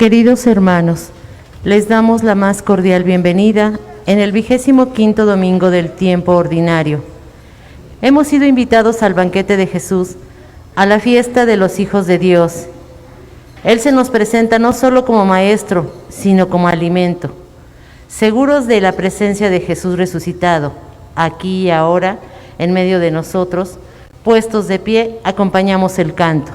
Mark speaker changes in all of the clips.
Speaker 1: Queridos hermanos, les damos la más cordial bienvenida en el 25º domingo del tiempo ordinario. Hemos sido invitados al banquete de Jesús, a la fiesta de los hijos de Dios. Él se nos presenta no solo como maestro, sino como alimento. Seguros de la presencia de Jesús resucitado, aquí y ahora, en medio de nosotros, puestos de pie, acompañamos el canto.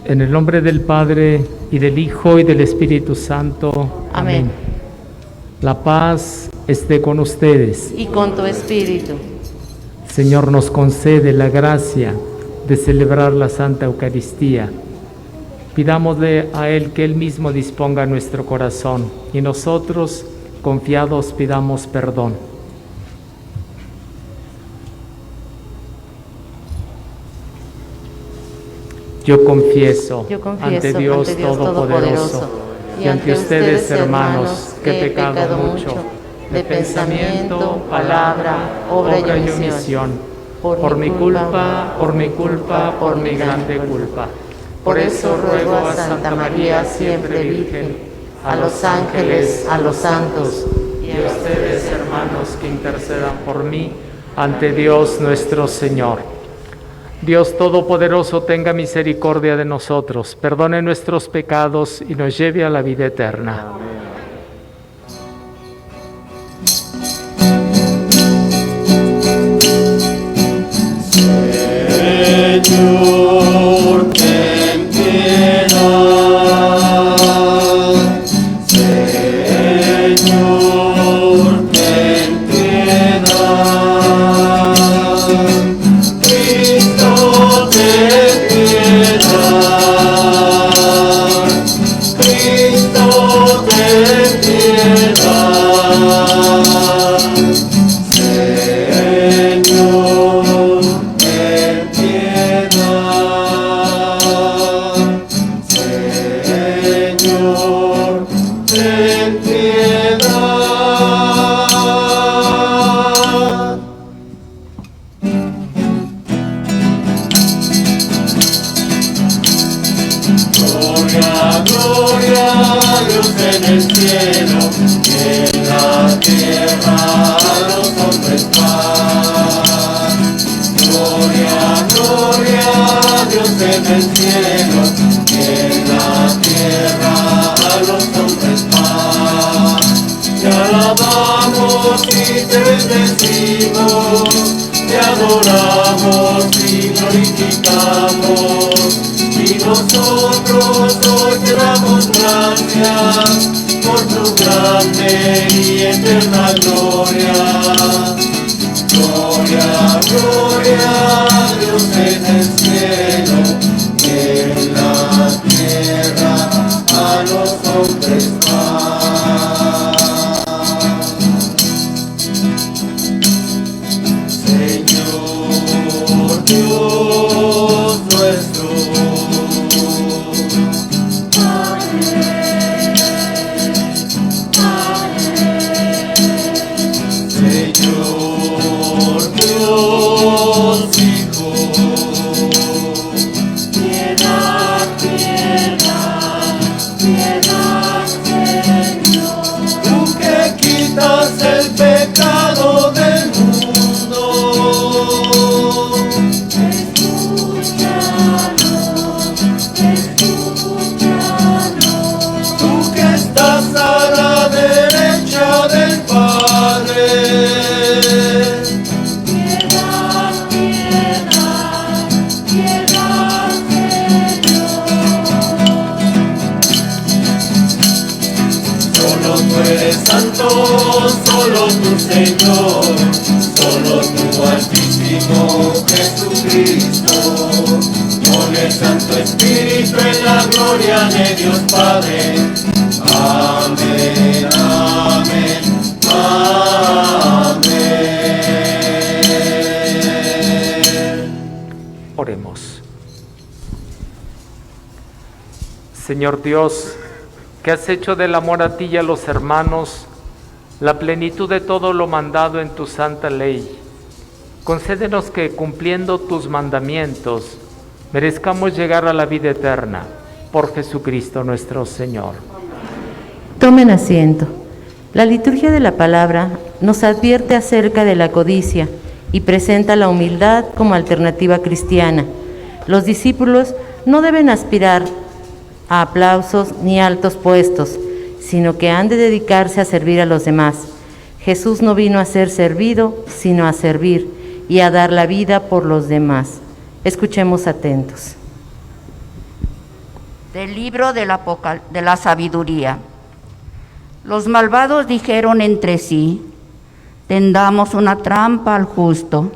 Speaker 2: En el nombre del Padre, y del Hijo, y del Espíritu Santo.
Speaker 1: Amén.
Speaker 2: La paz esté con ustedes.
Speaker 1: Y con tu espíritu.
Speaker 2: Señor, nos concede la gracia de celebrar la Santa Eucaristía. Pidámosle a Él que Él mismo disponga nuestro corazón, y nosotros, confiados, pidamos perdón. Yo confieso ante Dios Todopoderoso y ante ustedes, hermanos, que he pecado mucho, de pensamiento, palabra, obra y omisión, por mi culpa, por mi grande culpa. Por eso ruego a Santa María, siempre Virgen, a los ángeles, a los santos, y a ustedes, hermanos, que intercedan por mí ante Dios nuestro Señor. Dios Todopoderoso tenga misericordia de nosotros, perdone nuestros pecados y nos lleve a la vida eterna. Amén.
Speaker 3: Señor, ten piedad. Señor, ten piedad. Cristo, ten piedad. Cristo, ten piedad. Señor, ten piedad. Señor, ten piedad. Gloria, gloria a Dios en el cielo, y en la tierra a los hombres paz. Gloria, gloria a Dios en el cielo, y en la tierra a los hombres paz. Te alabamos y te bendecimos, te adoramos y glorificamos, y nosotros hoy te damos gracias por tu grande y eterna gloria. Gloria, gloria a Dios en el cielo, y en la tierra a los hombres paz. Señor Dios nuestro, Señor Dios Hijo, piedad, piedad, piedad, Señor. Tú que quitas el pecado del mundo, escúchanos, escúchanos. Tú que estás a la derecha del Padre, piedad, piedad, piedad, Señor. Solo tú eres santo, solo tú, Señor, solo tú, Altísimo Jesucristo, con el Santo Espíritu en la gloria de Dios Padre. Amén, amén, amén.
Speaker 2: Oremos. Señor Dios, que has hecho del amor a ti y a los hermanos la plenitud de todo lo mandado en tu santa ley, concédenos que, cumpliendo tus mandamientos, merezcamos llegar a la vida eterna, por Jesucristo nuestro Señor.
Speaker 1: Tomen asiento. La liturgia de la palabra nos advierte acerca de la codicia y presenta la humildad como alternativa cristiana. Los discípulos no deben aspirar a aplausos ni altos puestos, sino que han de dedicarse a servir a los demás. Jesús no vino a ser servido, sino a servir y a dar la vida por los demás. Escuchemos atentos.
Speaker 4: Del libro de la sabiduría. Los malvados dijeron entre sí: tendamos una trampa al justo,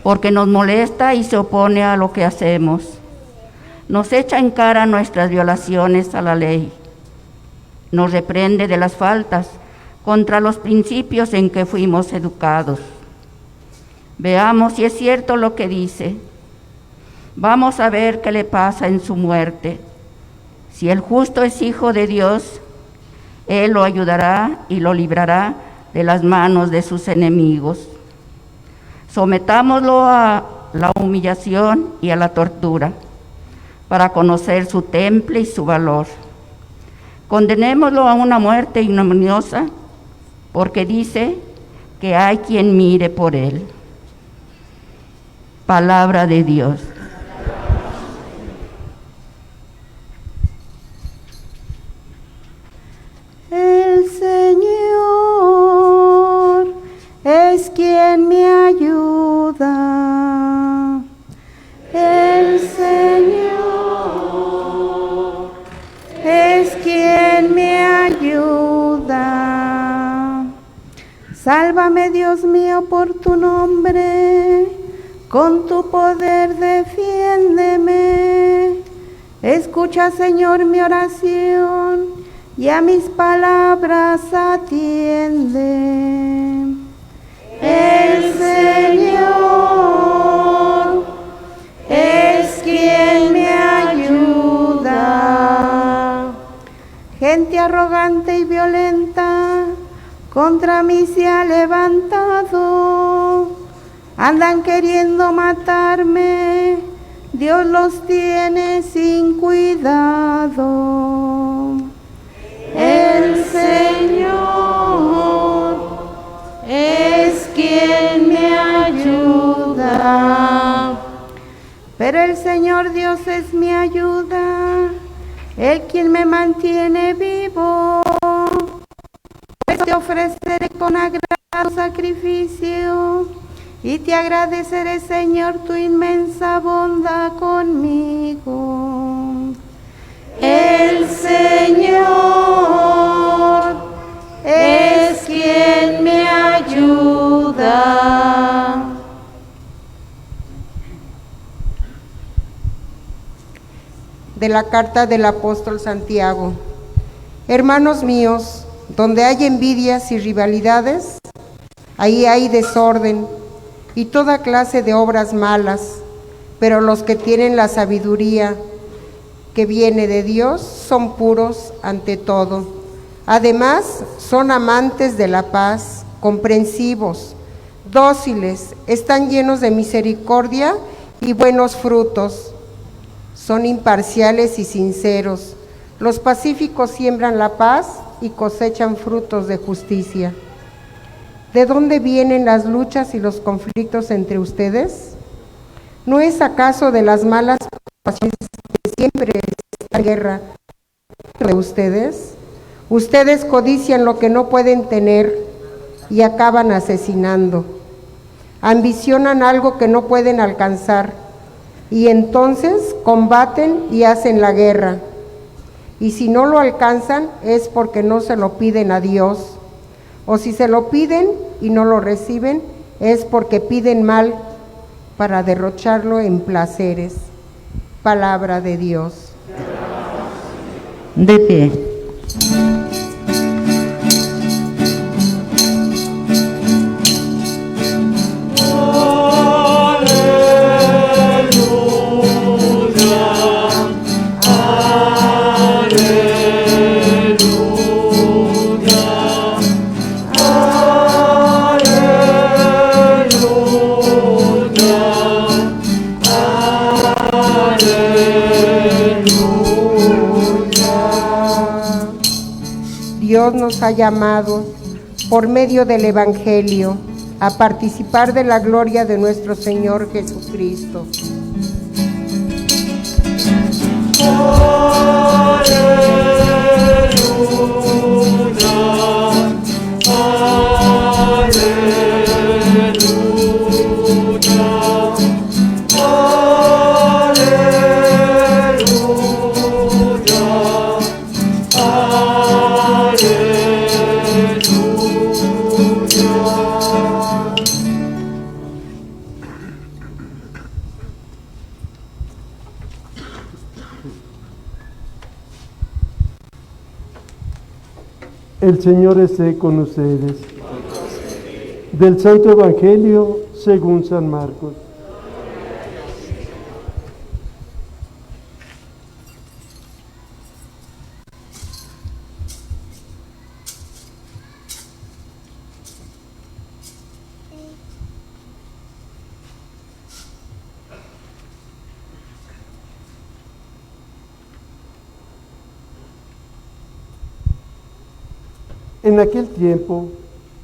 Speaker 4: porque nos molesta y se opone a lo que hacemos. Nos echa en cara nuestras violaciones a la ley. Nos reprende de las faltas contra los principios en que fuimos educados. Veamos si es cierto lo que dice. Vamos a ver qué le pasa en su muerte. Si el justo es hijo de Dios, Él lo ayudará y lo librará de las manos de sus enemigos. Sometámoslo a la humillación y a la tortura para conocer su temple y su valor. Condenémoslo a una muerte ignominiosa porque dice que hay quien mire por él. Palabra de Dios.
Speaker 5: El Señor es quien me ayuda. El Señor es quien me ayuda. Sálvame, Dios mío, por tu nombre. Con tu poder defiéndeme. Escucha, Señor, mi oración y a mis palabras atiende. El Señor es quien me ayuda. Gente arrogante y violenta contra mí se ha levantado. Andan queriendo matarme, Dios los tiene sin cuidado. El Señor es quien me ayuda. Pero el Señor Dios es mi ayuda, Él quien me mantiene vivo. Pues te ofreceré con agrado sacrificio y te agradeceré, Señor, tu inmensa bondad conmigo. El Señor es quien me ayuda. De la carta del apóstol Santiago. Hermanos míos, donde hay envidias y rivalidades, ahí hay desorden y toda clase de obras malas, pero los que tienen la sabiduría que viene de Dios son puros ante todo. Además, son amantes de la paz, comprensivos, dóciles, están llenos de misericordia y buenos frutos. Son imparciales y sinceros. Los pacíficos siembran la paz y cosechan frutos de justicia. ¿De dónde vienen las luchas y los conflictos entre ustedes? ¿No es acaso de las malas pasiones que siempre está en guerra de ustedes? Ustedes codician lo que no pueden tener y acaban asesinando. Ambicionan algo que no pueden alcanzar y entonces combaten y hacen la guerra. Y si no lo alcanzan es porque no se lo piden a Dios. O si se lo piden y no lo reciben, es porque piden mal para derrocharlo en placeres. Palabra de Dios.
Speaker 1: De pie.
Speaker 5: Dios nos ha llamado por medio del Evangelio a participar de la gloria de nuestro Señor Jesucristo.
Speaker 6: El Señor esté con ustedes. Del Santo Evangelio según San Marcos. En aquel tiempo,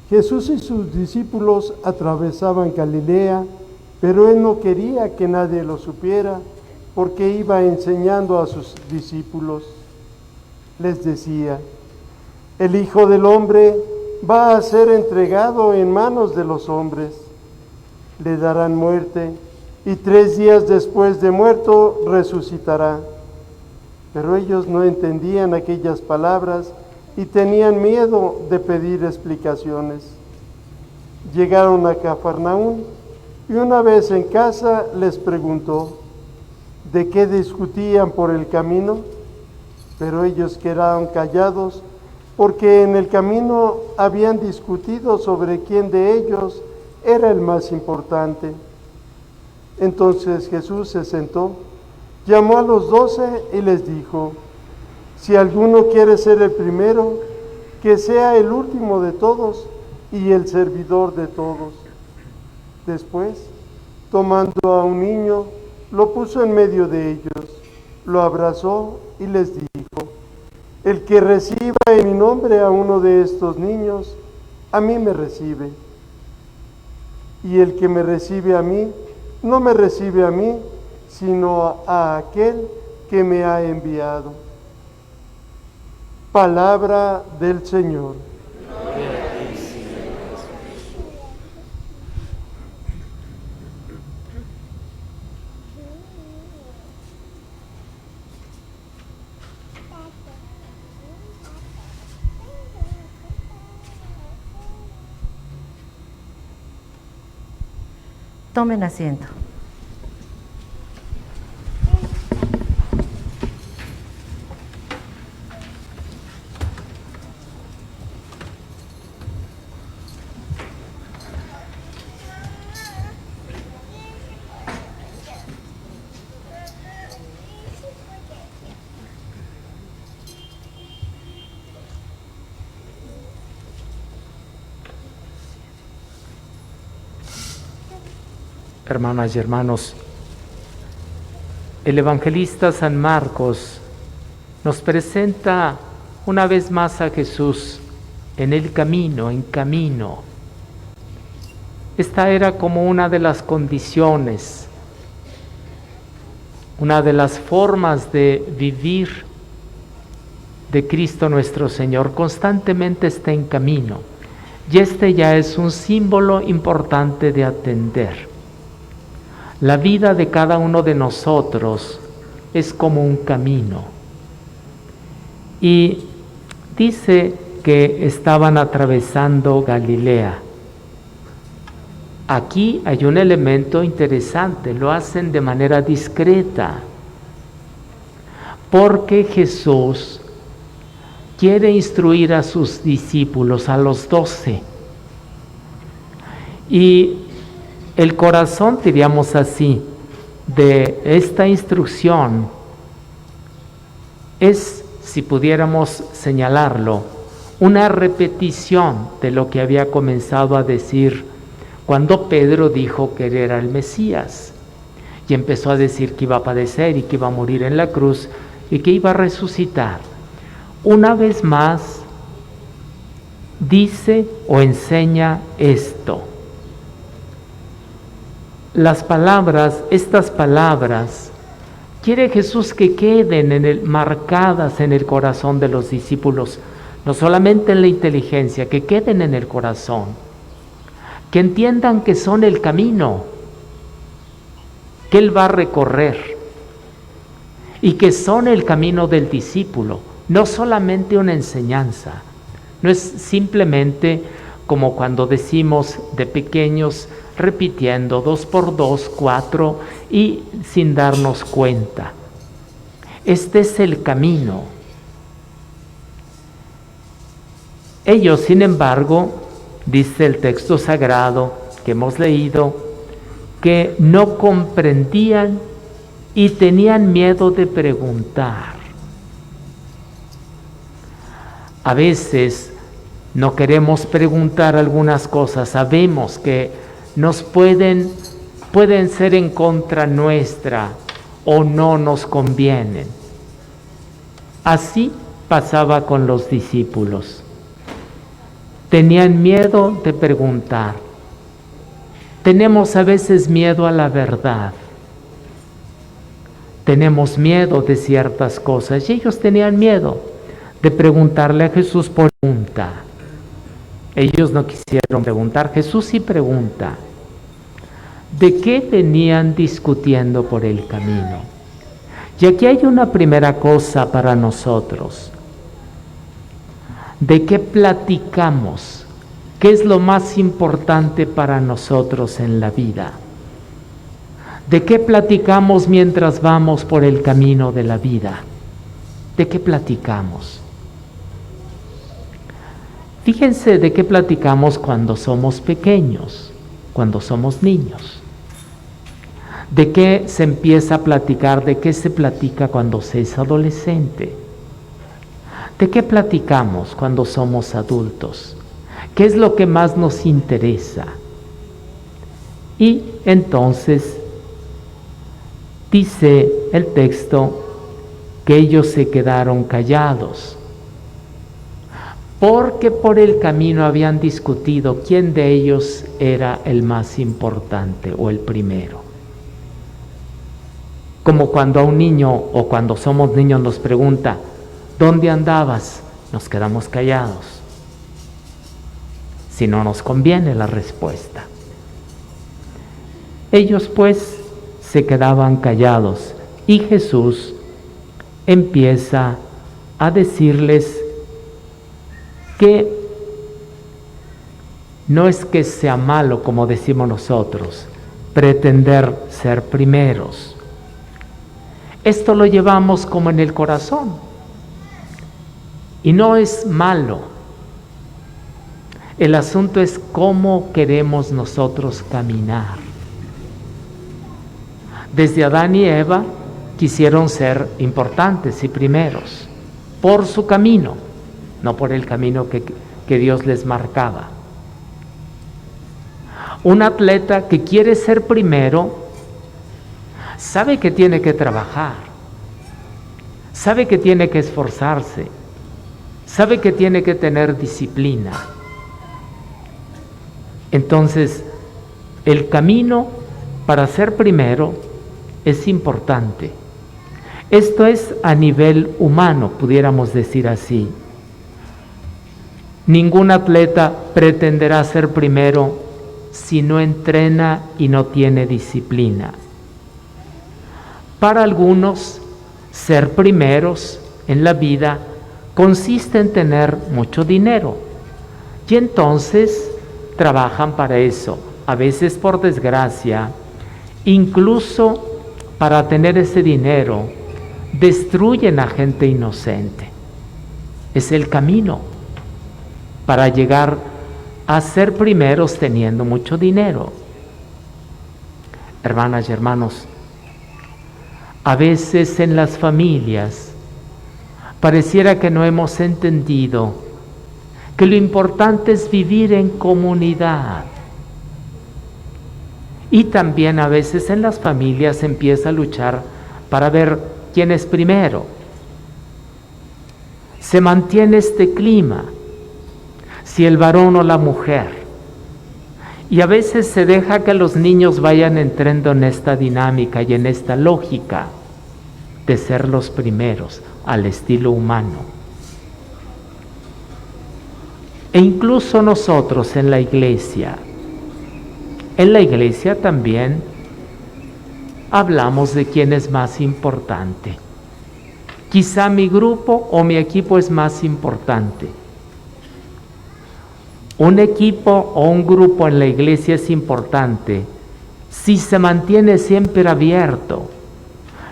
Speaker 6: Jesús y sus discípulos atravesaban Galilea, pero él no quería que nadie lo supiera, porque iba enseñando a sus discípulos. Les decía: el Hijo del Hombre va a ser entregado en manos de los hombres. Le darán muerte, y 3 días después de muerto resucitará. Pero ellos no entendían aquellas palabras y tenían miedo de pedir explicaciones. Llegaron a Cafarnaúm y una vez en casa les preguntó de qué discutían por el camino, pero ellos quedaron callados porque en el camino habían discutido sobre quién de ellos era el más importante. Entonces Jesús se sentó, llamó a los 12 y les dijo: si alguno quiere ser el primero, que sea el último de todos y el servidor de todos. Después, tomando a un niño, lo puso en medio de ellos, lo abrazó y les dijo: el que reciba en mi nombre a uno de estos niños, a mí me recibe. Y el que me recibe a mí, no me recibe a mí, sino a aquel que me ha enviado. Palabra del Señor.
Speaker 1: Tomen asiento.
Speaker 2: Hermanas y hermanos, el evangelista San Marcos nos presenta una vez más a Jesús en el camino, en camino. Esta era como una de las condiciones, una de las formas de vivir de Cristo nuestro Señor. Constantemente está en camino, y este ya es un símbolo importante de atender. La vida de cada uno de nosotros es como un camino. Y dice que estaban atravesando Galilea. Aquí hay un elemento interesante, lo hacen de manera discreta, porque Jesús quiere instruir a sus discípulos, a los 12. Y el corazón, diríamos así, de esta instrucción es, si pudiéramos señalarlo, una repetición de lo que había comenzado a decir cuando Pedro dijo que él era el Mesías, y empezó a decir que iba a padecer y que iba a morir en la cruz y que iba a resucitar. Una vez más dice o enseña esto. Las palabras, estas palabras, quiere Jesús que queden marcadas en el corazón de los discípulos, no solamente en la inteligencia, que queden en el corazón, que entiendan que son el camino que Él va a recorrer y que son el camino del discípulo, no solamente una enseñanza, no es simplemente como cuando decimos de pequeños, repitiendo 2 por 2, 4 y sin darnos cuenta. Este es el camino. Ellos, sin embargo, dice el texto sagrado que hemos leído, que no comprendían y tenían miedo de preguntar. A veces no queremos preguntar algunas cosas, sabemos que nos pueden ser en contra nuestra o no nos convienen. Así pasaba con los discípulos. tenían miedo de preguntar. Tenemos a veces miedo a la verdad. Tenemos miedo de ciertas cosas y ellos tenían miedo de preguntarle a Jesús por pregunta. Ellos no quisieron preguntar, Jesús sí pregunta. ¿De qué venían discutiendo por el camino? Y aquí hay una primera cosa para nosotros. ¿De qué platicamos? ¿Qué es lo más importante para nosotros en la vida? ¿De qué platicamos mientras vamos por el camino de la vida? ¿De qué platicamos? Fíjense de qué platicamos cuando somos pequeños, cuando somos niños. ¿De qué se empieza a platicar? ¿De qué se platica cuando se es adolescente? ¿De qué platicamos cuando somos adultos? ¿Qué es lo que más nos interesa? Y entonces dice el texto que ellos se quedaron callados, porque por el camino habían discutido quién de ellos era el más importante o el primero. Como cuando a un niño o cuando somos niños nos pregunta, ¿dónde andabas? Nos quedamos callados, si no nos conviene la respuesta. Ellos pues se quedaban callados y Jesús empieza a decirles que no es que sea malo, como decimos nosotros, pretender ser primeros. Esto lo llevamos como en el corazón y no es malo. El asunto es cómo queremos nosotros caminar. Desde Adán y Eva quisieron ser importantes y primeros por su camino, no por el camino que Dios les marcaba. Un atleta que quiere ser primero sabe que tiene que trabajar, sabe que tiene que esforzarse, sabe que tiene que tener disciplina. Entonces, el camino para ser primero es importante. Esto es a nivel humano, pudiéramos decir así. Ningún atleta pretenderá ser primero si no entrena y no tiene disciplina. Para algunos, ser primeros en la vida consiste en tener mucho dinero y entonces trabajan para eso. A veces, por desgracia, incluso para tener ese dinero, destruyen a gente inocente. Es el camino para llegar a ser primeros teniendo mucho dinero. Hermanas y hermanos, a veces en las familias pareciera que no hemos entendido que lo importante es vivir en comunidad. Y también a veces en las familias se empieza a luchar para ver quién es primero. Se mantiene este clima, si el varón o la mujer. Y a veces se deja que los niños vayan entrando en esta dinámica y en esta lógica de ser los primeros al estilo humano. E incluso nosotros en la iglesia también hablamos de quién es más importante. Quizá mi grupo o mi equipo es más importante. Un equipo o un grupo en la iglesia es importante si se mantiene siempre abierto,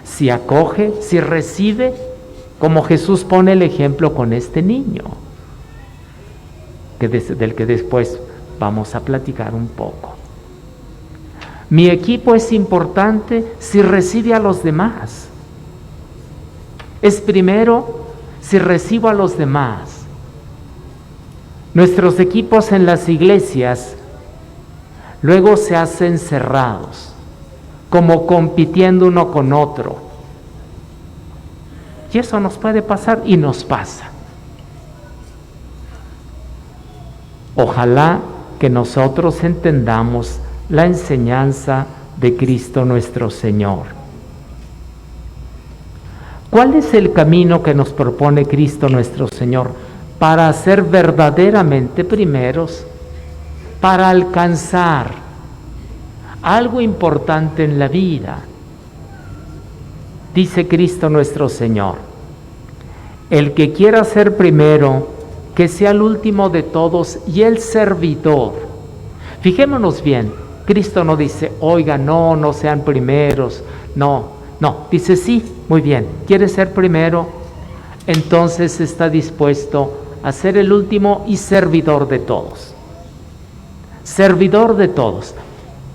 Speaker 2: si acoge, si recibe, como Jesús pone el ejemplo con este niño, del que después vamos a platicar un poco. Mi equipo es importante si recibe a los demás. Es primero si recibo a los demás. Nuestros equipos en las iglesias luego se hacen cerrados, como compitiendo uno con otro. Y eso nos puede pasar y nos pasa. Ojalá que nosotros entendamos la enseñanza de Cristo nuestro Señor. ¿Cuál es el camino que nos propone Cristo nuestro Señor para ser verdaderamente primeros, para alcanzar algo importante en la vida? Dice Cristo nuestro Señor: el que quiera ser primero, que sea el último de todos y el servidor. Fijémonos bien, Cristo no dice, oiga, no sean primeros, no, dice sí, muy bien, quiere ser primero, entonces está dispuesto a ser el último y servidor de todos. Servidor de todos.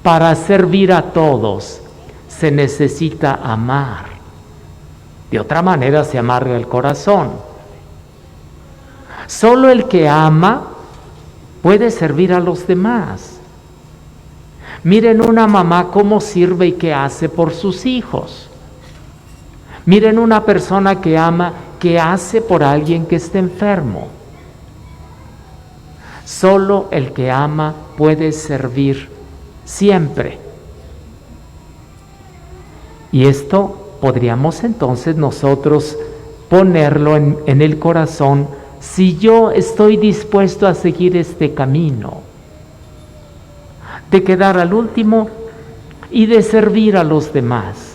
Speaker 2: Para servir a todos se necesita amar. De otra manera se amarga el corazón. Solo el que ama puede servir a los demás. Miren una mamá cómo sirve y qué hace por sus hijos. Miren una persona que ama, qué hace por alguien que está enfermo. Solo el que ama puede servir siempre. Y esto podríamos entonces nosotros ponerlo en el corazón, si yo estoy dispuesto a seguir este camino de quedar al último y de servir a los demás.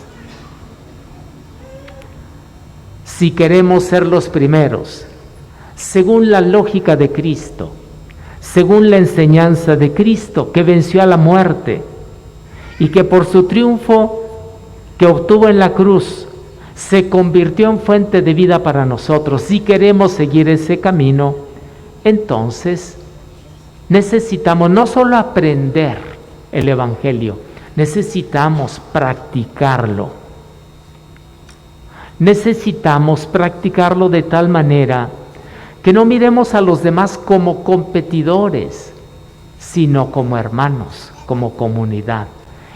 Speaker 2: Si queremos ser los primeros, según la lógica de Cristo, según la enseñanza de Cristo, que venció a la muerte y que por su triunfo que obtuvo en la cruz se convirtió en fuente de vida para nosotros, si queremos seguir ese camino, entonces necesitamos no solo aprender el Evangelio, necesitamos practicarlo. Necesitamos practicarlo de tal manera que no miremos a los demás como competidores, sino como hermanos, como comunidad.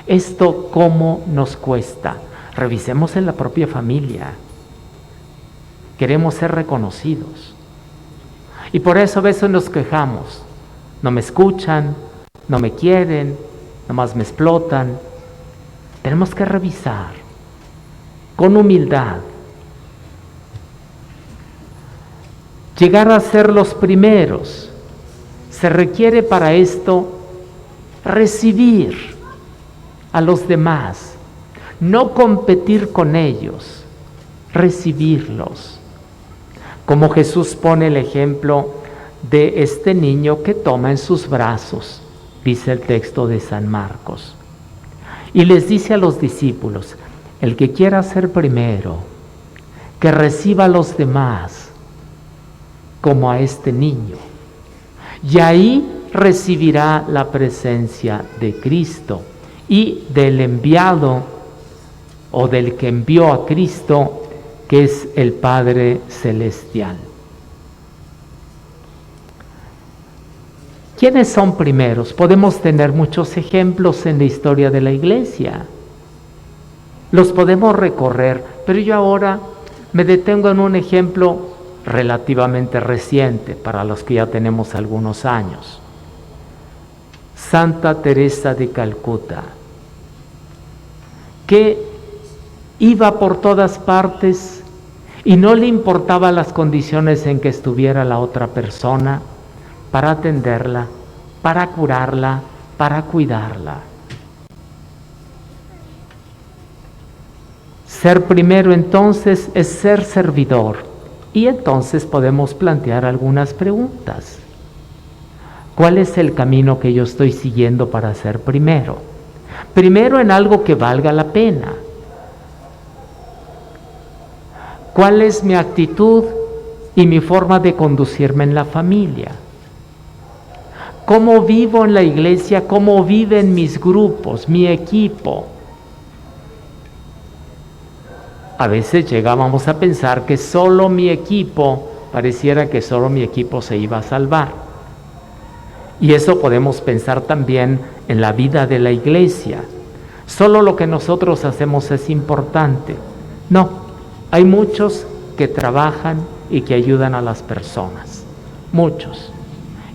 Speaker 2: ¿Esto cómo nos cuesta? Revisemos en la propia familia. Queremos ser reconocidos. Y por eso a veces nos quejamos. No me escuchan, no me quieren, nomás me explotan. Tenemos que revisar con humildad. Llegar a ser los primeros. Se requiere para esto recibir a los demás, no competir con ellos, recibirlos. Como Jesús pone el ejemplo de este niño que toma en sus brazos, dice el texto de San Marcos, y les dice a los discípulos: el que quiera ser primero, que reciba a los demás como a este niño, y ahí recibirá la presencia de Cristo y del enviado o del que envió a Cristo, que es el Padre Celestial. ¿Quiénes son primeros? Podemos tener muchos ejemplos en la historia de la Iglesia. Los podemos recorrer, pero yo ahora me detengo en un ejemplo relativamente reciente, para los que ya tenemos algunos años. Santa Teresa de Calcuta, que iba por todas partes y no le importaba las condiciones en que estuviera la otra persona, para atenderla, para curarla, para cuidarla. Ser primero entonces es ser servidor, y entonces podemos plantear algunas preguntas. ¿Cuál es el camino que yo estoy siguiendo para ser primero? Primero en algo que valga la pena. ¿Cuál es mi actitud y mi forma de conducirme en la familia? ¿Cómo vivo en la iglesia? ¿Cómo viven mis grupos, mi equipo? A veces llegábamos a pensar que solo mi equipo, pareciera que solo mi equipo se iba a salvar. Y eso podemos pensar también en la vida de la iglesia. Solo lo que nosotros hacemos es importante. No, hay muchos que trabajan y que ayudan a las personas. Muchos.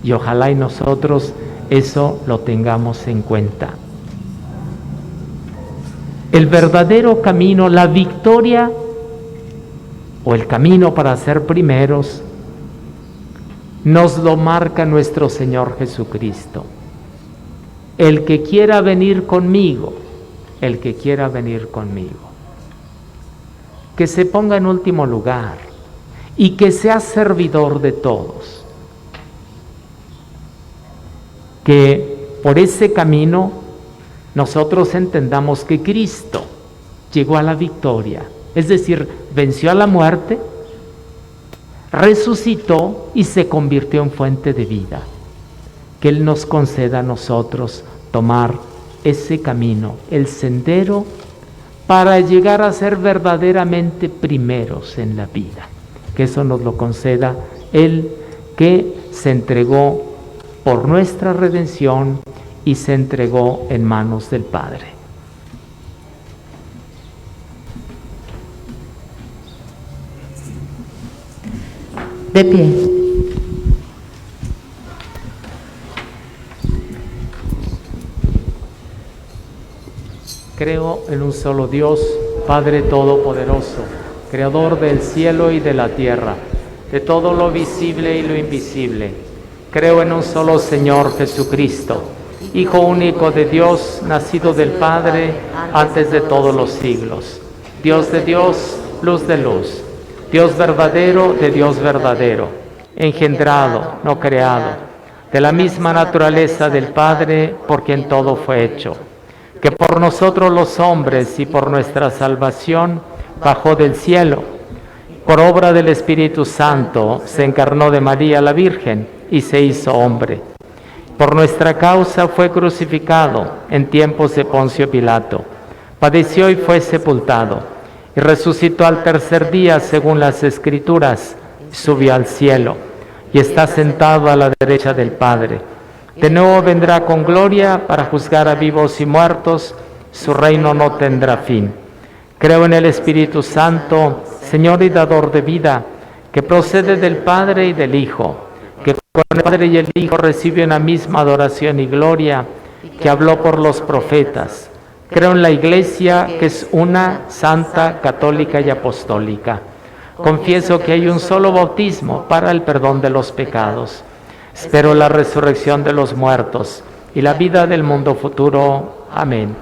Speaker 2: Y ojalá y nosotros eso lo tengamos en cuenta. El verdadero camino, la victoria o el camino para ser primeros, nos lo marca nuestro Señor Jesucristo. El que quiera venir conmigo, el que quiera venir conmigo, que se ponga en último lugar y que sea servidor de todos. Que por ese camino nosotros entendamos que Cristo llegó a la victoria, es decir, venció a la muerte, resucitó y se convirtió en fuente de vida. Que Él nos conceda a nosotros tomar ese camino, el sendero, para llegar a ser verdaderamente primeros en la vida. Que eso nos lo conceda Él, que se entregó por nuestra redención y se entregó en manos del Padre.
Speaker 1: De pie.
Speaker 2: Creo en un solo Dios, Padre Todopoderoso, Creador del cielo y de la tierra, de todo lo visible y lo invisible. Creo en un solo Señor Jesucristo, Hijo único de Dios, nacido del Padre antes de todos los siglos. Dios de Dios, luz de luz. Dios verdadero de Dios verdadero, engendrado, no creado, de la misma naturaleza del Padre, por quien todo fue hecho, que por nosotros los hombres y por nuestra salvación bajó del cielo, por obra del Espíritu Santo se encarnó de María la Virgen y se hizo hombre. Por nuestra causa fue crucificado en tiempos de Poncio Pilato, padeció y fue sepultado, y resucitó al tercer día según las Escrituras, subió al cielo, y está sentado a la derecha del Padre. De nuevo vendrá con gloria para juzgar a vivos y muertos, su reino no tendrá fin. Creo en el Espíritu Santo, Señor y dador de vida, que procede del Padre y del Hijo, que con el Padre y el Hijo recibe una misma adoración y gloria, que habló por los profetas. Creo en la Iglesia, que es una, santa, católica y apostólica. Confieso que hay un solo bautismo para el perdón de los pecados. Espero la resurrección de los muertos y la vida del mundo futuro. Amén.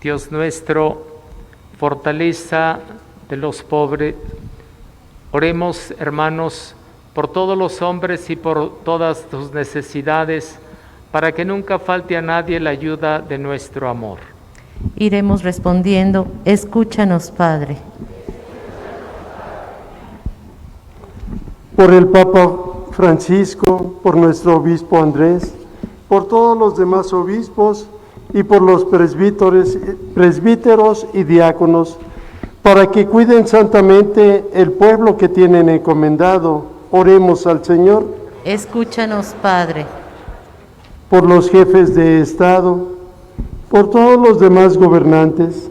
Speaker 2: Dios nuestro, fortaleza de los pobres, oremos, hermanos, por todos los hombres y por todas sus necesidades, para que nunca falte a nadie la ayuda de nuestro amor.
Speaker 1: Iremos respondiendo, escúchanos, Padre.
Speaker 6: Por el Papa Francisco, por nuestro obispo Andrés, por todos los demás obispos y por los presbíteros y diáconos, para que cuiden santamente el pueblo que tienen encomendado. Oremos al Señor.
Speaker 1: Escúchanos, Padre.
Speaker 6: Por los jefes de Estado, por todos los demás gobernantes,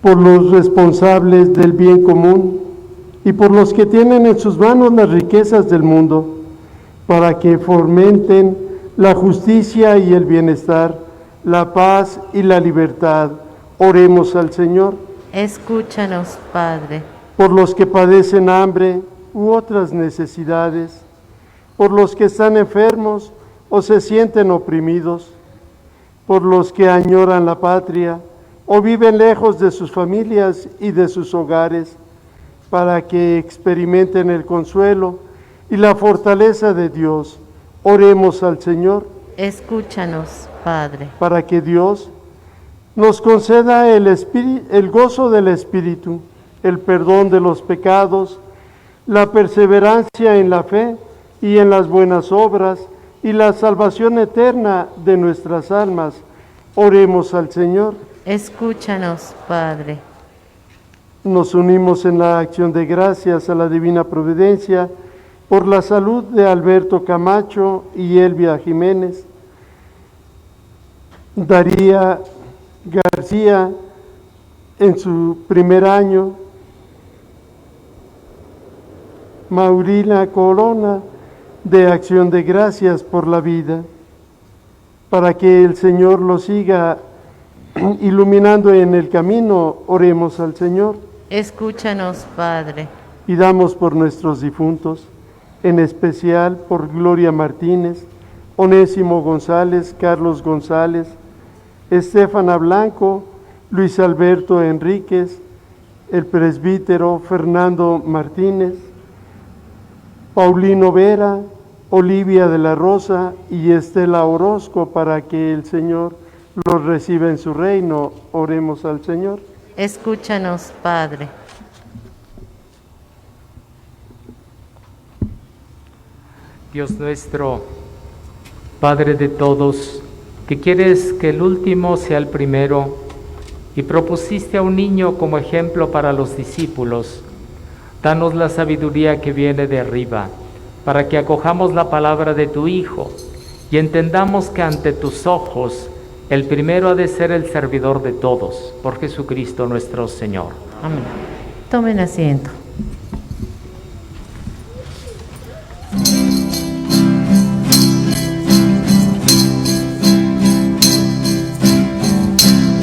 Speaker 6: por los responsables del bien común y por los que tienen en sus manos las riquezas del mundo, para que fomenten la justicia y el bienestar, la paz y la libertad. Oremos al Señor.
Speaker 1: Escúchanos, Padre.
Speaker 6: Por los que padecen hambre u otras necesidades, por los que están enfermos o se sienten oprimidos, por los que añoran la patria o viven lejos de sus familias y de sus hogares, para que experimenten el consuelo y la fortaleza de Dios. Oremos al Señor.
Speaker 1: Escúchanos, Padre.
Speaker 6: Para que Dios nos conceda el gozo del Espíritu, el perdón de los pecados, la perseverancia en la fe y en las buenas obras, y la salvación eterna de nuestras almas. Oremos al Señor.
Speaker 1: Escúchanos, Padre.
Speaker 6: Nos unimos en la acción de gracias a la Divina Providencia por la salud de Alberto Camacho y Elvia Jiménez, Daría García en su primer año, Maurina Corona de Acción de Gracias por la vida, para que el Señor lo siga iluminando en el camino. Oremos al Señor.
Speaker 1: Escúchanos, Padre.
Speaker 6: Pidamos por nuestros difuntos, en especial por Gloria Martínez, Onésimo González, Carlos González, Estefana Blanco, Luis Alberto Enríquez, el presbítero Fernando Martínez, Paulino Vera, Olivia de la Rosa y Estela Orozco, para que el Señor los reciba en su reino. Oremos al Señor.
Speaker 1: Escúchanos, Padre.
Speaker 2: Dios nuestro, Padre de todos, que quieres que el último sea el primero, y propusiste a un niño como ejemplo para los discípulos, danos la sabiduría que viene de arriba, para que acojamos la palabra de tu Hijo, y entendamos que ante tus ojos el primero ha de ser el servidor de todos, por Jesucristo nuestro Señor.
Speaker 1: Amén. Tomen asiento.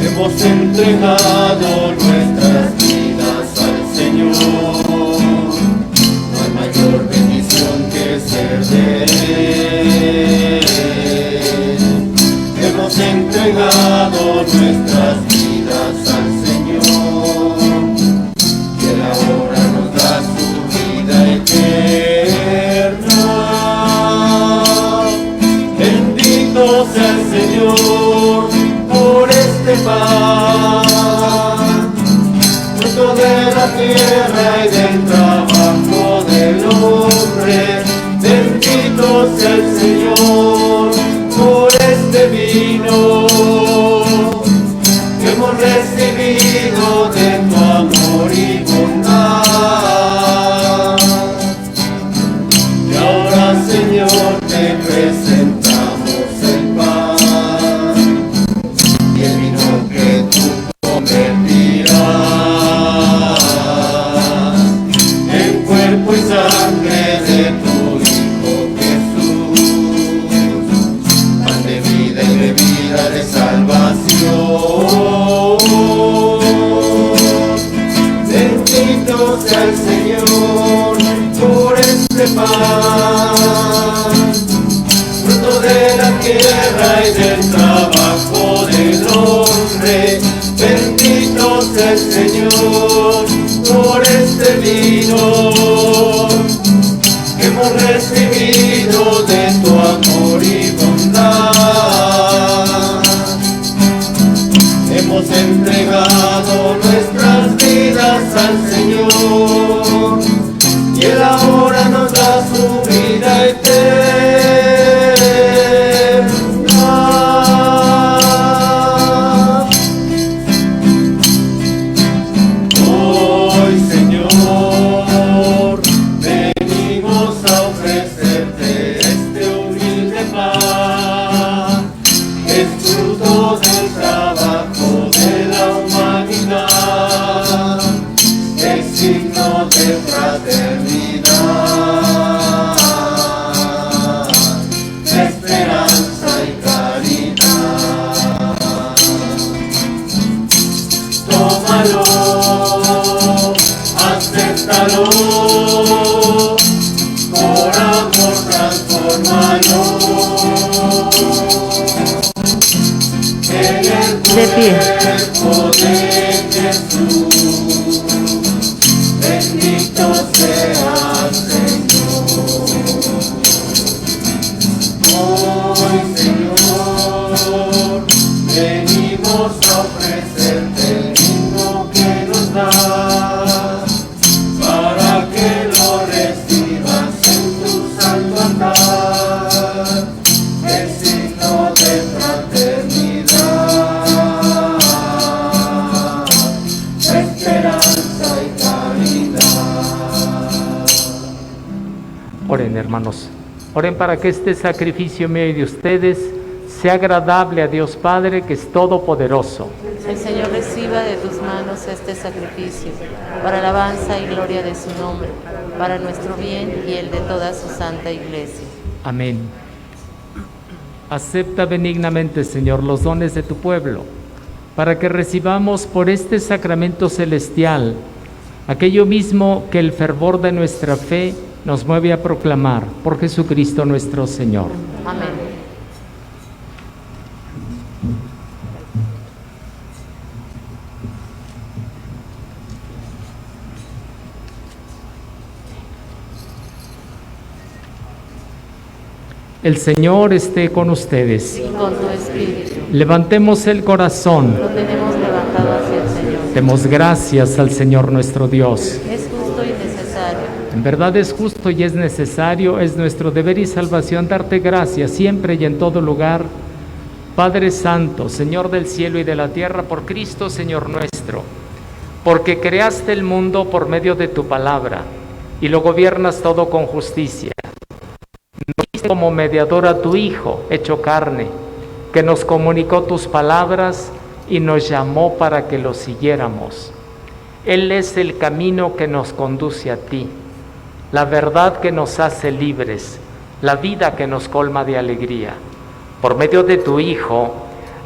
Speaker 3: Hemos entregado nuestras vidas al Señor. No hay mayor bendición que ser de Él. Hemos entregado nuestras vidas al Señor, y Él ahora nos da su vida eterna. Bendito sea el Señor por este pan, fruto de la tierra y del trabajo del hombre. Bendito sea el Señor por este vino que hemos recibido de tu amor y bondad. Y ahora, Señor, te presentamos el pan y el vino que tú convertirás en cuerpo y sangre de tu Hijo Jesús, pan de vida y bebida de salvación. Bendito sea el Señor por este pan, fruto de la tierra y del trabajo del hombre. Bendito sea el Señor por este vino que hemos recibido de tu amor y bondad. Hemos entregado nuestras vidas al Señor, y Él ahora nos da su vida eterna. Hoy, Señor, venimos a ofrecerte este humilde pan, es fruto del trabajo de la humanidad, es signo de fraternidad, esperanza y caridad. Tómalo, acéptalo, por amor transfórmalo. En el
Speaker 1: De pie.
Speaker 3: cuerpo de Jesús, bendito sea el Señor. Hoy, Señor, venimos a ofrecerte el vino que nos das, para que lo recibas en tu santo altar, es signo de fraternidad, esperanza y caridad.
Speaker 2: Oren, hermanos, oren para que este sacrificio mío y de ustedes sea agradable a Dios Padre, que es todopoderoso.
Speaker 1: El Señor reciba de tus manos este sacrificio, para alabanza y gloria de su nombre, para nuestro bien y el de toda su santa Iglesia.
Speaker 2: Amén. Acepta benignamente, Señor, los dones de tu pueblo, para que recibamos por este sacramento celestial aquello mismo que el fervor de nuestra fe nos mueve a proclamar, por Jesucristo nuestro Señor.
Speaker 1: Amén.
Speaker 2: El Señor esté con ustedes.
Speaker 1: Y con tu espíritu.
Speaker 2: Levantemos el corazón.
Speaker 1: Lo tenemos levantado hacia el Señor.
Speaker 2: Demos gracias al Señor nuestro Dios.
Speaker 1: Es justo y necesario.
Speaker 2: En verdad es justo y es necesario, es nuestro deber y salvación darte gracias siempre y en todo lugar. Padre Santo, Señor del cielo y de la tierra, por Cristo, Señor nuestro, porque creaste el mundo por medio de tu palabra y lo gobiernas todo con justicia. Nos diste como mediador a tu Hijo, hecho carne, que nos comunicó tus palabras y nos llamó para que lo siguiéramos. Él es el camino que nos conduce a ti, la verdad que nos hace libres, la vida que nos colma de alegría. Por medio de tu Hijo,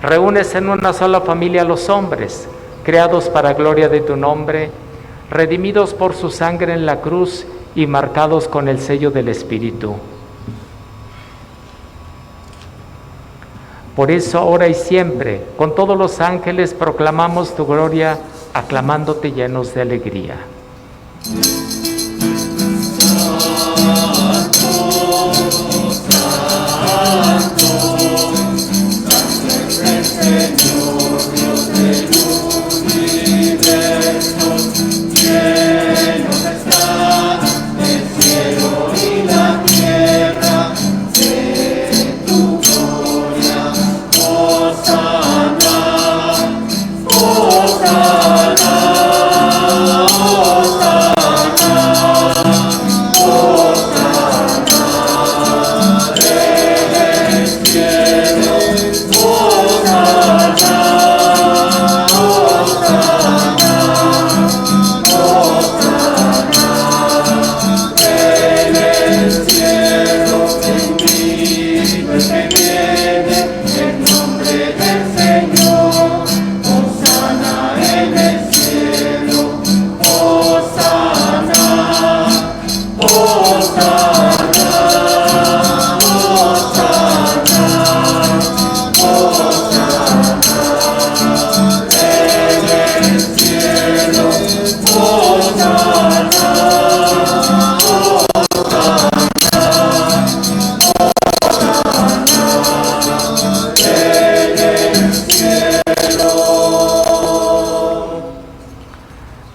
Speaker 2: reúnes en una sola familia a los hombres, creados para gloria de tu nombre, redimidos por su sangre en la cruz y marcados con el sello del Espíritu. Por eso ahora y siempre, con todos los ángeles, proclamamos tu gloria, aclamándote llenos de alegría.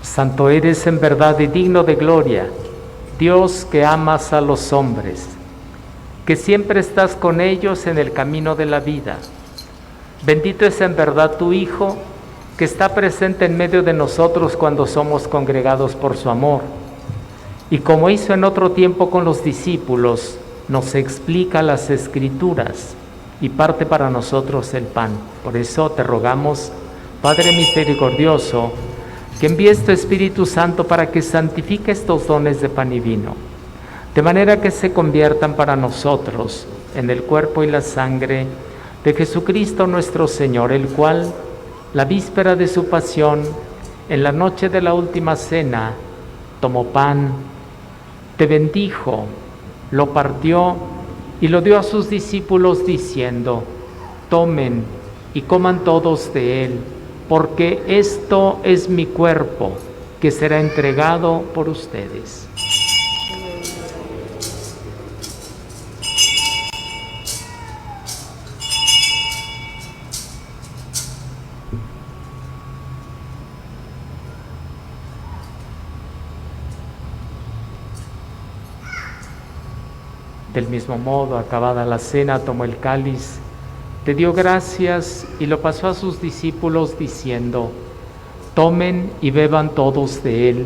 Speaker 2: Santo eres en verdad y digno de gloria, Dios que amas a los hombres, que siempre estás con ellos en el camino de la vida. Bendito es en verdad tu Hijo, que está presente en medio de nosotros cuando somos congregados por su amor. Y como hizo en otro tiempo con los discípulos, nos explica las Escrituras y parte para nosotros el pan. Por eso te rogamos, Padre misericordioso, que envíes tu Espíritu Santo para que santifique estos dones de pan y vino, de manera que se conviertan para nosotros en el cuerpo y la sangre de Jesucristo nuestro Señor, el cual, la víspera de su pasión, en la noche de la última cena, tomó pan, te bendijo, lo partió y lo dio a sus discípulos diciendo: tomen y coman todos de él, porque esto es mi cuerpo, que será entregado por ustedes. Del mismo modo, acabada la cena, tomó el cáliz, te dio gracias y lo pasó a sus discípulos diciendo: tomen y beban todos de él,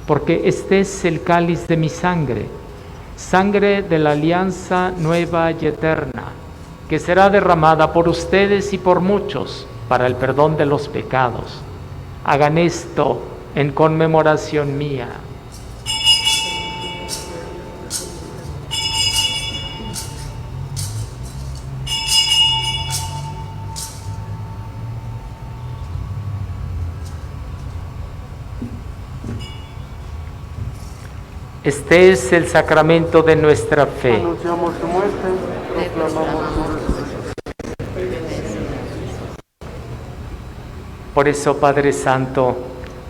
Speaker 2: porque este es el cáliz de mi sangre, sangre de la alianza nueva y eterna, que será derramada por ustedes y por muchos para el perdón de los pecados. Hagan esto en conmemoración mía. Este es el sacramento de nuestra fe.
Speaker 6: Anunciamos tu muerte, proclamamos tu resurrección.
Speaker 2: Por eso, Padre Santo,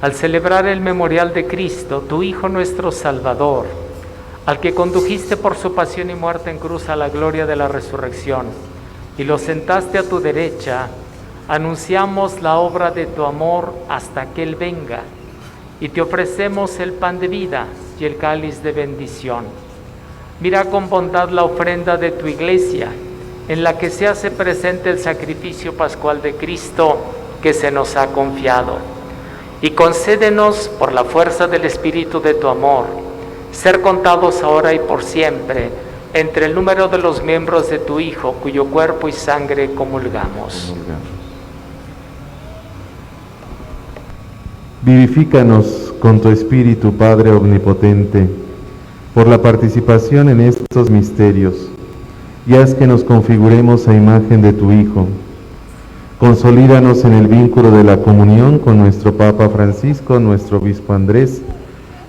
Speaker 2: al celebrar el memorial de Cristo, tu Hijo nuestro Salvador, al que condujiste por su pasión y muerte en cruz a la gloria de la resurrección, y lo sentaste a tu derecha, anunciamos la obra de tu amor hasta que Él venga, y te ofrecemos el pan de vida y el cáliz de bendición. Mira con bondad la ofrenda de tu Iglesia, en la que se hace presente el sacrificio pascual de Cristo que se nos ha confiado. Y concédenos, por la fuerza del Espíritu de tu amor, ser contados ahora y por siempre entre el número de los miembros de tu Hijo, cuyo cuerpo y sangre comulgamos.
Speaker 7: Vivifícanos con tu Espíritu, Padre Omnipotente, por la participación en estos misterios, y haz que nos configuremos a imagen de tu Hijo. Consolídanos en el vínculo de la comunión con nuestro Papa Francisco, nuestro Obispo Andrés,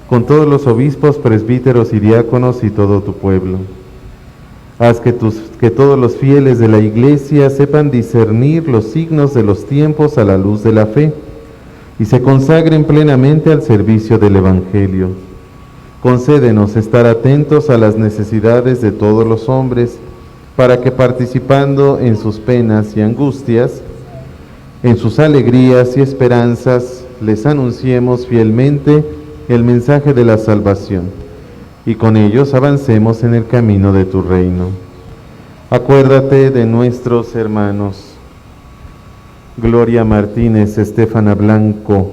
Speaker 7: con todos los obispos, presbíteros y diáconos y todo tu pueblo. Haz que todos los fieles de la Iglesia sepan discernir los signos de los tiempos a la luz de la fe, y se consagren plenamente al servicio del Evangelio. Concédenos estar atentos a las necesidades de todos los hombres, para que participando en sus penas y angustias, en sus alegrías y esperanzas, les anunciemos fielmente el mensaje de la salvación, y con ellos avancemos en el camino de tu reino. Acuérdate de nuestros hermanos Gloria Martínez, Estefana Blanco,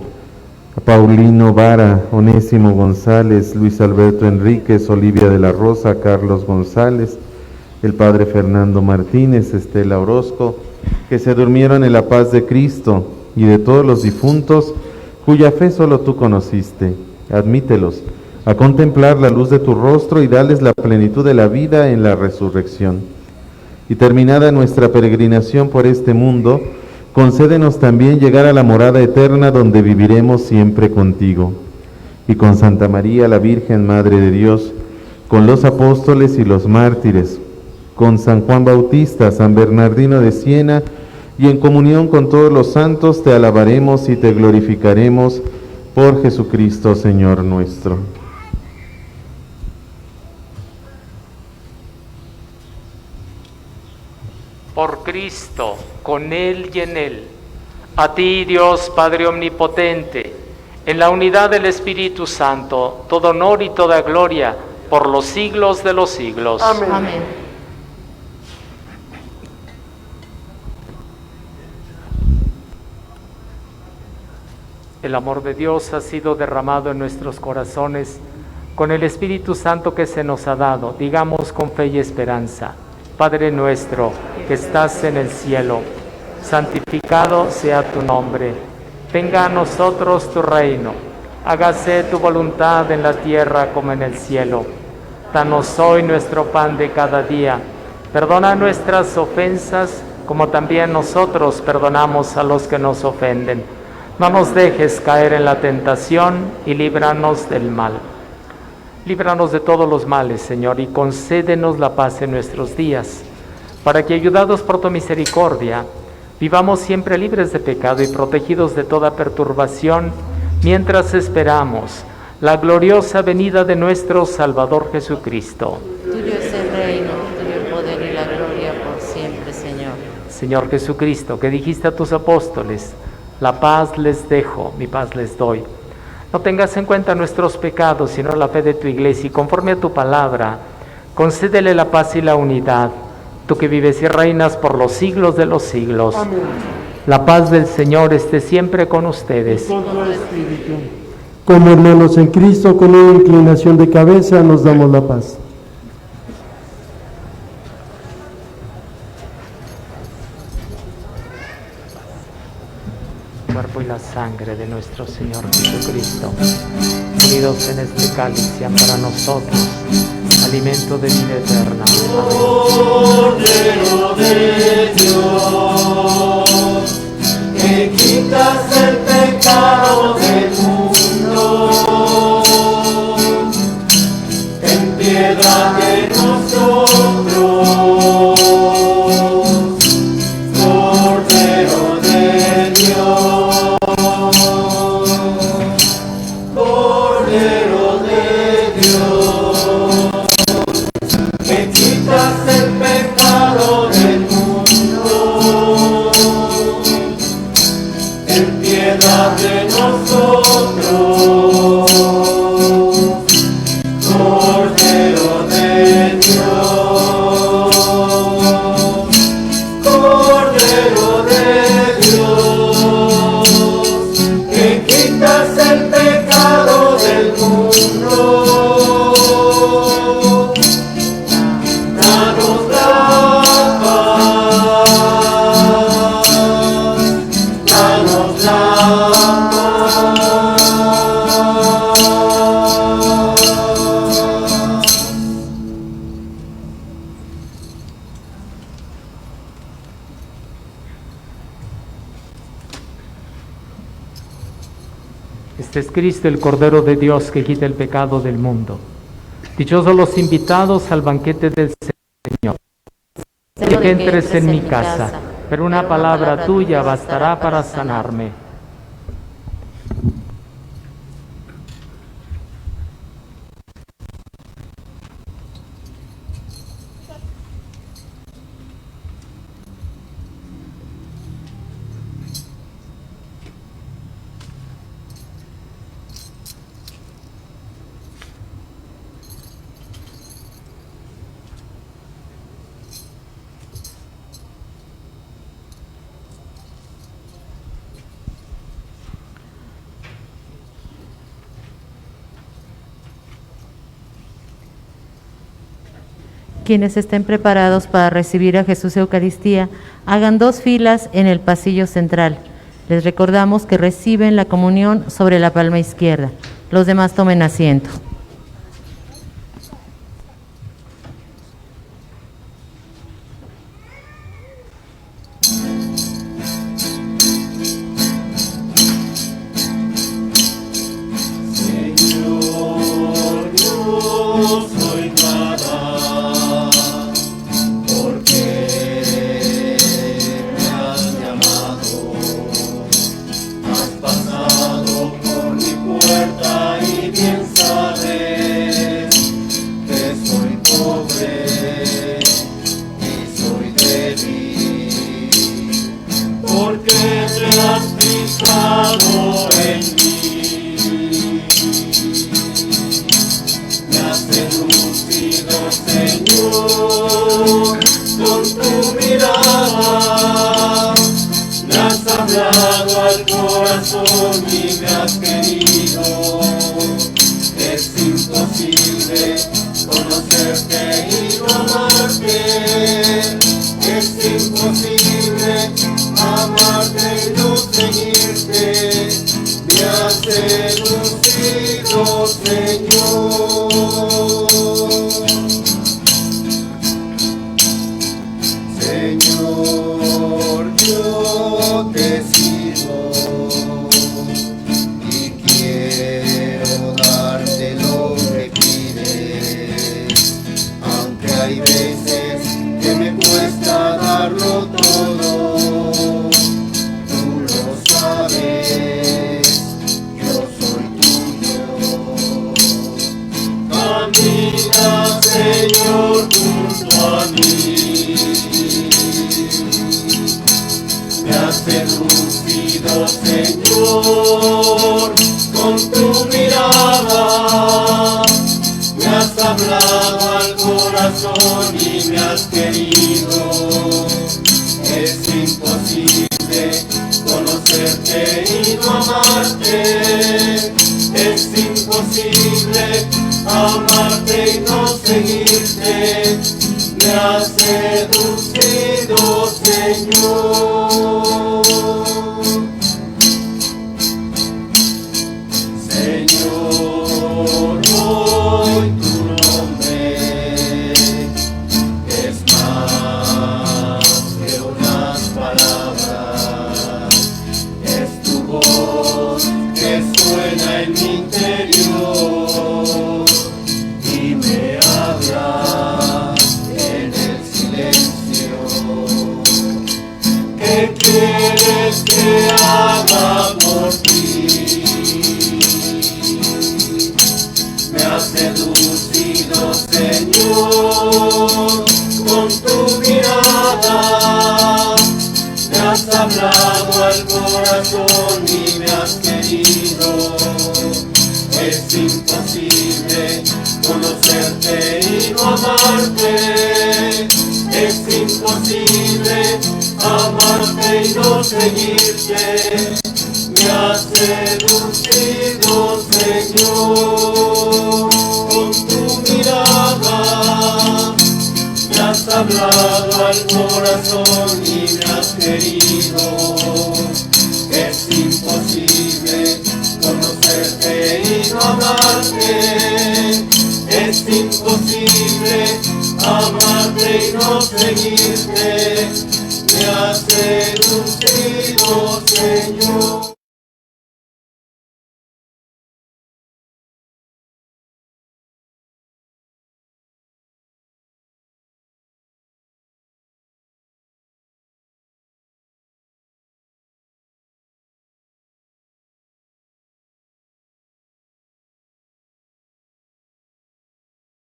Speaker 7: Paulino Vara, Onésimo González, Luis Alberto Enríquez, Olivia de la Rosa, Carlos González, el Padre Fernando Martínez, Estela Orozco, que se durmieron en la paz de Cristo, y de todos los difuntos cuya fe solo tú conociste. Admítelos a contemplar la luz de tu rostro y dales la plenitud de la vida en la resurrección. Y terminada nuestra peregrinación por este mundo, concédenos también llegar a la morada eterna donde viviremos siempre contigo. Y con Santa María, la Virgen Madre de Dios, con los apóstoles y los mártires, con San Juan Bautista, San Bernardino de Siena, y en comunión con todos los santos, te alabaremos y te glorificaremos por Jesucristo, Señor nuestro.
Speaker 2: Por Cristo, con Él y en Él, a ti, Dios Padre Omnipotente, en la unidad del Espíritu Santo, todo honor y toda gloria por los siglos de los siglos.
Speaker 6: Amén.
Speaker 1: Amén.
Speaker 2: El amor de Dios ha sido derramado en nuestros corazones con el Espíritu Santo que se nos ha dado. Digamos con fe y esperanza: Padre nuestro que estás en el cielo, santificado sea tu nombre. Venga a nosotros tu reino. Hágase tu voluntad en la tierra como en el cielo. Danos hoy nuestro pan de cada día. Perdona nuestras ofensas como también nosotros perdonamos a los que nos ofenden. No nos dejes caer en la tentación y líbranos del mal. Líbranos de todos los males, Señor, y concédenos la paz en nuestros días, para que, ayudados por tu misericordia, vivamos siempre libres de pecado y protegidos de toda perturbación, mientras esperamos la gloriosa venida de nuestro Salvador Jesucristo.
Speaker 1: Tuyo es el reino, tuyo el poder y la gloria por siempre, Señor.
Speaker 2: Señor Jesucristo, que dijiste a tus apóstoles: la paz les dejo, mi paz les doy. No tengas en cuenta nuestros pecados, sino la fe de tu Iglesia, y conforme a tu palabra, concédele la paz y la unidad, tú que vives y reinas por los siglos de los siglos.
Speaker 6: Amén.
Speaker 2: La paz del Señor esté siempre con ustedes.
Speaker 6: Con tu espíritu. Como hermanos en Cristo, con una inclinación de cabeza, nos damos la paz.
Speaker 2: cuerpo y la sangre de nuestro Señor Jesucristo, unidos en este cáliz, sean para nosotros alimento de vida eterna.
Speaker 3: Cordero de Dios, que quitas el pecado del mundo, ten piedad de nosotros. Cordero de Dios, Cordero de Dios, que quitas el pecado del mundo, ten piedad de nosotros. Cordero de Dios, Cordero de Dios, que quitas el pecado del mundo, danos la paz, danos la paz.
Speaker 2: Este es Cristo, el Cordero de Dios, que quita el pecado del mundo. Dichosos los invitados al banquete del Señor.
Speaker 1: Deseo
Speaker 2: Que entres en mi casa, pero una palabra tuya bastará para sanarme.
Speaker 1: Quienes estén preparados para recibir a Jesús Eucaristía, hagan 2 filas en el pasillo central. Les recordamos que reciben la comunión sobre la palma izquierda. Los demás tomen asiento.
Speaker 3: Señor, yo soy nada, porque me has llamado, has pasado por mi puerta y bien sabes que soy pobre y soy débil, porque te has fijado en mí. Me has seducido, Señor, con tu mirada. Me has hablado al corazón y me has querido. Es imposible conocerte y no amarte. Es imposible amarte y no seguirte. Me has seducido, Señor. Señor, yo te sirvo y quiero darte lo que pides, aunque hay veces que me cuesta darlo todo. Tú lo sabes, yo soy tuyo. Camina, Señor, junto a mí. Me has seducido, Señor, con tu mirada. Me has hablado al corazón y me has querido. Es imposible conocerte y no amarte. Es imposible amarte y no seguirte. Me has seducido, Señor. con tu mirada me has hablado al corazón y me has querido. Es imposible conocerte y no amarte. Es imposible amarte y no seguirte. Me has seducido, Señor, con tu mirada. Me has hablado al corazón y me has querido. Es imposible conocerte y no amarte. Es imposible amarte y no seguirte. Me has seducido, Señor.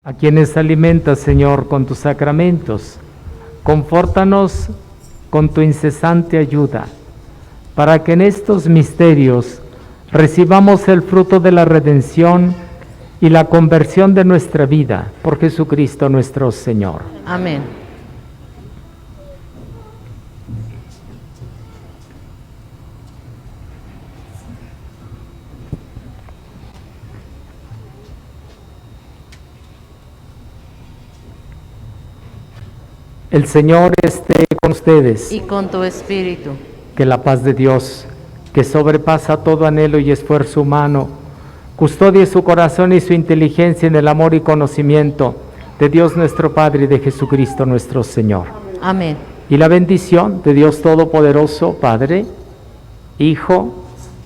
Speaker 2: A quienes alimentas, Señor, con tus sacramentos, confórtanos con tu incesante ayuda, para que en estos misterios recibamos el fruto de la redención y la conversión de nuestra vida, por Jesucristo nuestro Señor.
Speaker 1: Amén.
Speaker 2: El Señor esté con ustedes.
Speaker 1: Y con tu espíritu.
Speaker 2: Que la paz de Dios, que sobrepasa todo anhelo y esfuerzo humano, custodie su corazón y su inteligencia en el amor y conocimiento de Dios nuestro Padre y de Jesucristo nuestro Señor.
Speaker 1: Amén.
Speaker 2: Y la bendición de Dios Todopoderoso, Padre, Hijo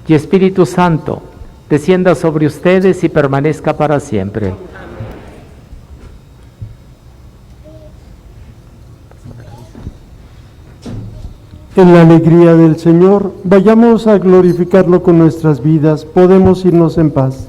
Speaker 2: y Espíritu Santo, descienda sobre ustedes y permanezca para siempre.
Speaker 6: En la alegría del Señor, vayamos a glorificarlo con nuestras vidas. Podemos irnos en paz.